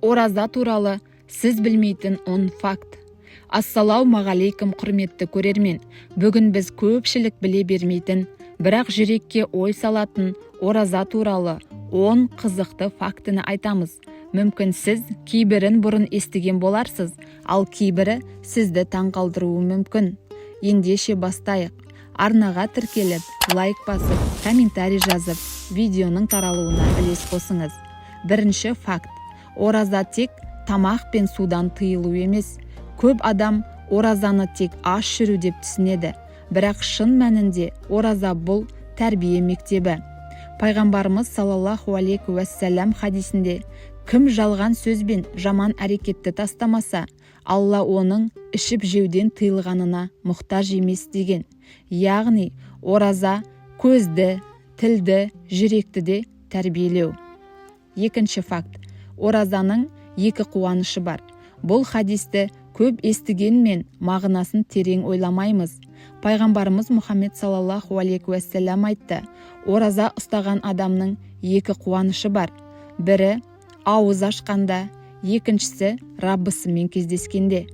Ораза туралы сіз білмейтін 10 факт. Ассалаумағалейкум құрметті көрермен. Бүгін біз көпшілік біле бермейтін, бірақ жүрекке ой салатын ораза туралы 10 қызықты фактіні айтамыз. Мүмкін сіз кейбірін бұрын естіген боларсыз, ал кейбірі сізді таңқалдыруы мүмкін. Ендеше бастайық. Арнаға тіркеліп, лайк басып, комментарий жазып, видеоның таралуына үлес қосыңыз. Бірінші факт. Ораза тек тамақ пен судан тыйылу емес. Көп адам оразаны тек аш жүру деп түсінеді. Бірақ шын мәнінде ораза бұл тәрбие мектебі. Пайғамбарымыз саллаллаху алейхи уассалам хадисінде кім жалған сөз бен жаман әрекетті тастамаса, Алла оның ішіп жеуден тыйылғанына мұқтаж емес деген. Яғни ораза көзді, тілді, жүректі де тәрбиелеу. Екінші факт. Оразаның екі қуанышы бар. Бұл хадисті көп естігенмен мағынасын терең ойламаймыз. Пайғамбарымыз Мұхаммед саллаллаху алейхи уассалам айтты: ораза ұстаған адамның екі қуанышы бар. Бірі ауыз ашқанда, екіншісі Раббысымен кездескенде.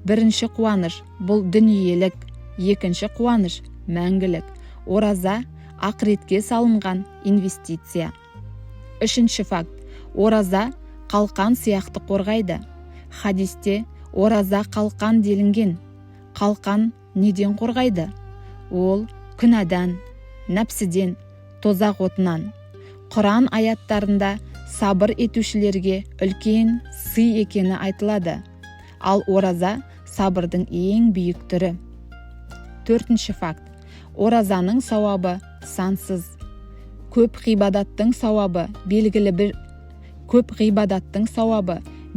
Бірінші қуаныш бұл дүниелік, екінші қуаныш мәңгілік. Ораза ақыретке салынған инвестиция. Үшінші факт. Ораза қалқан сияқты қорғайды. Хадисте ораза қалқан делінген. Қалқан неден қорғайды? Ол күнәдан, нәпсіден, тозақ отынан. Құран аяттарында сабыр етушілерге үлкен сый екені айтылады. Ал ораза сабырдың ең биік түрі. Төртінші факт. Оразаның сауабы сансыз. Көп ғибадаттың сауабы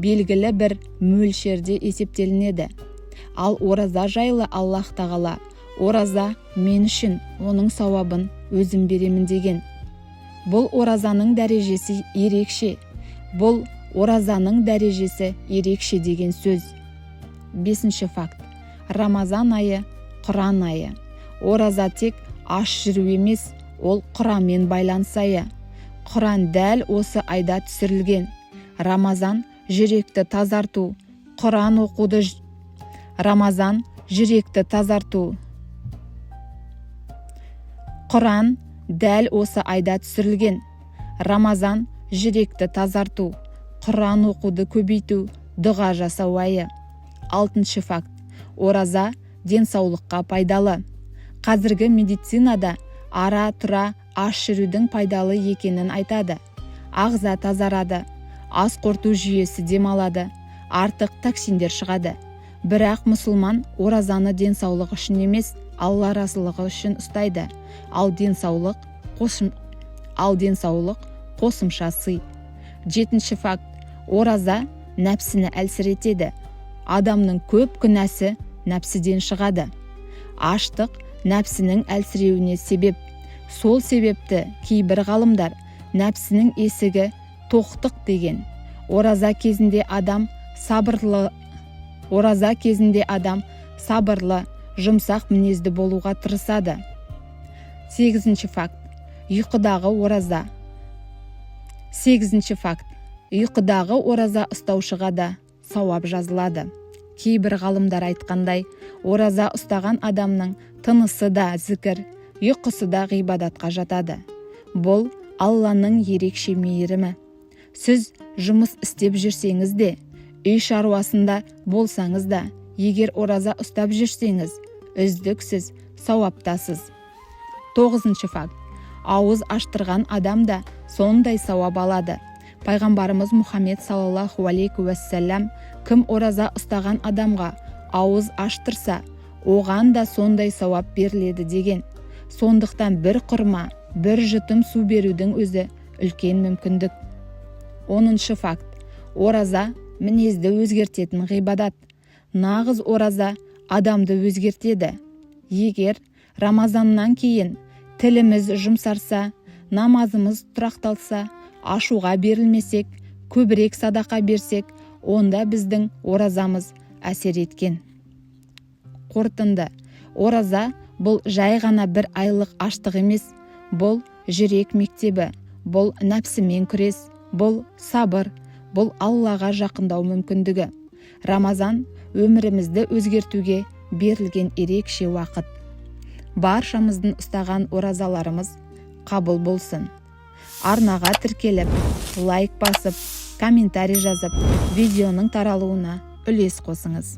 белгілі бір мөлшерде есептелінеді. Ал ораза жайлы Аллах тағала: ораза мен үшін оның сауабын өзім беремін деген. Бұл оразаның дәрежесі ерекше деген сөз. Бесінші факт. Рамазан айы Құран айы. Ораза тек аш жүру емес, ол Құранмен байланыс айы. Құран дәл осы айда түсірілген. Рамазан жүректі тазарту, Құран оқуды Құран дәл осы айда түсірілген. Рамазан жүректі тазарту, Құран оқуды көбейту, дұға жасау айы. Алтыншы факт. Ораза денсаулыққа пайдалы. Қазіргі медицинада ара-тұра аш жүрудің пайдалы екенін айтады. Ағза тазарады, ас қорыту жүйесі демалады, артық токсиндер шығады. Бірақ мұсылман оразаны денсаулық үшін емес, Алла разылығы үшін ұстайды. Ал денсаулық қосымша сый. Жетінші факт. Ораза нәпсіні әлсіретеді. Адамның көп күнәсі нәпсіден шығады. Аштық нәпсінің әлсіреуіне себеп. Сол себепті кейбір ғалымдар нәпсінің есігі тоқтық деген. Ораза кезінде адам сабырлы, жұмсақ мінезді болуға тырысады. Сегізінші факт. Ұйқыдағы ораза ұстаушыға да сауап жазылады. Кейбір ғалымдар айтқандай, ораза ұстаған адамның тынысы да зікір, ұйқысы да ғибадатқа жатады. Бұл Алланың ерекше мейірімі. Сіз жұмыс істеп жүрсеңіз де, үй шаруасында болсаңыз да, егер ораза ұстап жүрсеңіз, үздіксіз сауаптасыз. Тоғызыншы факт. Ауыз аштырған адам да сондай сауап алады. Пайғамбарымыз Мұхаммед саллаллаху алейхи уассалам кім ораза ұстаған адамға ауыз аштырса, оған да сондай сауап беріледі деген. Сондықтан бір құрма, бір жұтым су берудің өзі үлкен мүмкіндік. 10-шы факт. Ораза мінезді өзгертетін ғибадат. Нағыз ораза адамды өзгертеді. Егер Рамазаннан кейін тіліміз жұмсарса, намазымыз тұрақталса, ашуға берілмесек, көбірек садақа берсек, онда біздің оразамыз әсер еткен. Қорытынды. Ораза бұл жай ғана бір айлық аштық емес, бұл жүрек мектебі, бұл нәпсімен күрес, бұл сабыр, бұл Аллаға жақындау мүмкіндігі. Рамазан өмірімізді өзгертуге берілген ерекше уақыт. Баршамыздың ұстаған оразаларымыз қабыл болсын. Арнаға тіркеліп, лайк басып, комментарий жазып, видеоның таралуына үлес қосыңыз.